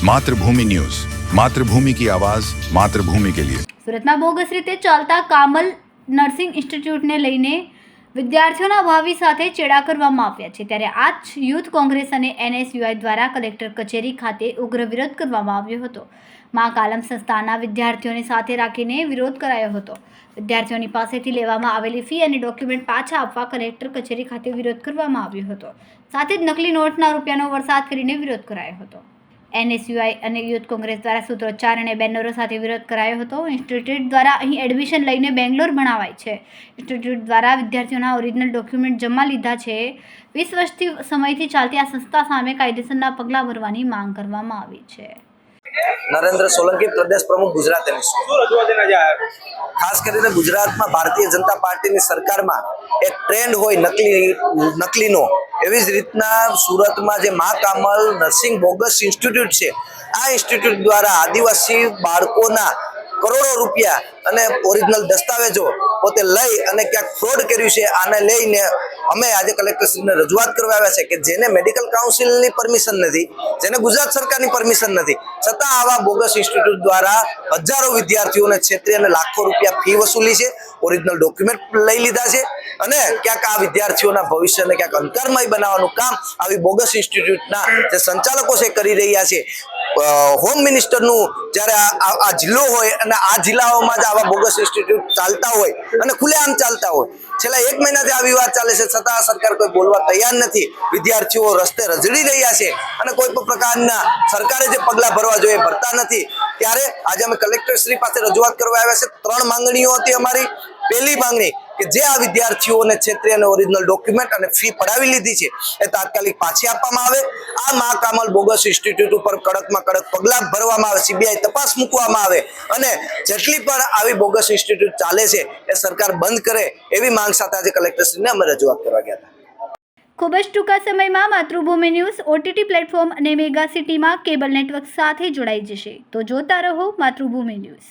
मातृभूमि न्यूज, मातृभूमि की आवाज, मातृभूमि के लिए। સુરતમાં બોગસ રીતે ચાલતા કામલ નર્સિંગ ઇન્સ્ટિટ્યૂટને લઈને વિદ્યાર્થીઓના ભાવિ સાથે ચેડા કરવામાં આવ્યા છે, ત્યારે આજ યુથ કોંગ્રેસ અને એનએસયુઆઈ દ્વારા કલેક્ટર કચેરી ખાતે ઉગ્ર વિરોધ કરવામાં આવ્યો હતો। મા કાલમ સંસ્થાના વિદ્યાર્થીઓને સાથે રાખીને વિરોધ કરાયો હતો। વિદ્યાર્થીઓની પાસેથી લેવામાં આવેલી ફી અને ડોક્યુમેન્ટ પાછા આપવા કલેક્ટર કચેરી ખાતે વિરોધ કરવામાં આવ્યો હતો। સાથે જ નકલી નોટના રૂપિયાનો વરસાદ કરીને વિરોધ કરાયો હતો। એનએસયુઆઈ અને યુથ કોંગ્રેસ દ્વારા સૂત્રોચ્ચાર અને બેનરો સાથે વિરોધ કરાયો હતો। ઇન્સ્ટિટ્યૂટ દ્વારા અહીં એડમિશન લઈને બેંગ્લોર ભણાવાય છે। ઇન્સ્ટિટ્યૂટ દ્વારા વિદ્યાર્થીઓના ઓરિજિનલ ડોક્યુમેન્ટ જમા લીધા છે। 20 વર્ષથી સમયથી ચાલતી આ સંસ્થા સામે કાયદેસરના પગલાં ભરવાની માંગ કરવામાં આવી છે। નરેન્દ્ર સોલંકી, પ્રદેશ પ્રમુખ, ગુજરાત ખાસ કરીને ગુજરાતમાં ભારતીય જનતા પાર્ટીની સરકારમાં એક ટ્રેન્ડ હોય નકલીનો, એવી જ રીતના સુરતમાં જે મા કામલ નર્સિંગ બોગસ ઇન્સ્ટિટ્યૂટ છે, આ ઇન્સ્ટિટ્યૂટ દ્વારા આદિવાસી બાળકોના કરોડો રૂપિયા અને ઓરિજિનલ દસ્તાવેજો પોતે લઈ અને ક્યાંક ફ્રોડ કર્યું છે। આને લઈને અમે આજે કલેક્ટરશ્રીને રજૂઆત કરવા આવ્યા છે કે જેને મેડિકલ કાઉન્સિલની પરમિશન નથી, જેને ગુજરાત સરકારની પરમિશન નથી, છતાં આવા બોગસ ઇન્સ્ટિટ્યૂટ દ્વારા હજારો વિદ્યાર્થીઓને છેતરી અને લાખો રૂપિયા ફી વસૂલી છે, ઓરિજિનલ ડોક્યુમેન્ટ લઈ લીધા છે અને ક્યાંક આ વિદ્યાર્થીઓના ભવિષ્યને ક્યાંક અંધકારમય બનાવવાનું કામ આવી બોગસ ઇન્સ્ટિટ્યૂટના જે સંચાલકો છે કરી રહ્યા છે। હોમ મિનિસ્ટરનું જ્યારે આ જિલ્લો હોય અને આ જિલ્લાઓમાં જ આવા બોગસ ઇન્સ્ટિટ્યૂટ ચાલતા હોય અને ખુલ્લેઆમ ચાલતા હોય, છેલ્લા 1 મહિનાથી આ વિવાદ ચાલે છે, છતાં આ સરકાર કોઈ બોલવા તૈયાર નથી। વિદ્યાર્થીઓ રસ્તે રઝળી રહ્યા છે અને કોઈ પણ પ્રકારના સરકારે જે પગલાં ભરવા જોઈએ ભરતા નથી। ત્યારે આજે અમે કલેક્ટરશ્રી પાસે રજૂઆત કરવા આવ્યા છે। 3 માંગણીઓ હતી અમારી। પહેલી માંગણી કે જે આ વિદ્યાર્થીઓને છેતરી અને ઓરિજિનલ ડોક્યુમેન્ટ અને ફી પડાવી લીધી છે એ તાત્કાલિક પાછી આપવામાં આવે। આ મા કામલ બોગસ ઇન્સ્ટિટ્યૂટ ઉપર કડકમાં કડક પગલાં ભરવામાં આવે, સીબીઆઈ તપાસ મૂકવામાં આવે અને જેટલી પણ આવી બોગસ ઇન્સ્ટિટ્યૂટ ચાલે છે એ સરકાર બંધ કરે, એવી માંગ સાથે આજે કલેક્ટરશ્રીને અમે રજૂઆત કરવા ગયા હતા। ખૂબ જ ટૂંકા સમયમાં માતૃભૂમિ ન્યૂઝ ઓટીટી પ્લેટફોર્મ અને મેગા સિટીમાં કેબલ નેટવર્ક સાથે જોડાઈ જશે, તો જોતા રહો માતૃભૂમિ ન્યૂઝ।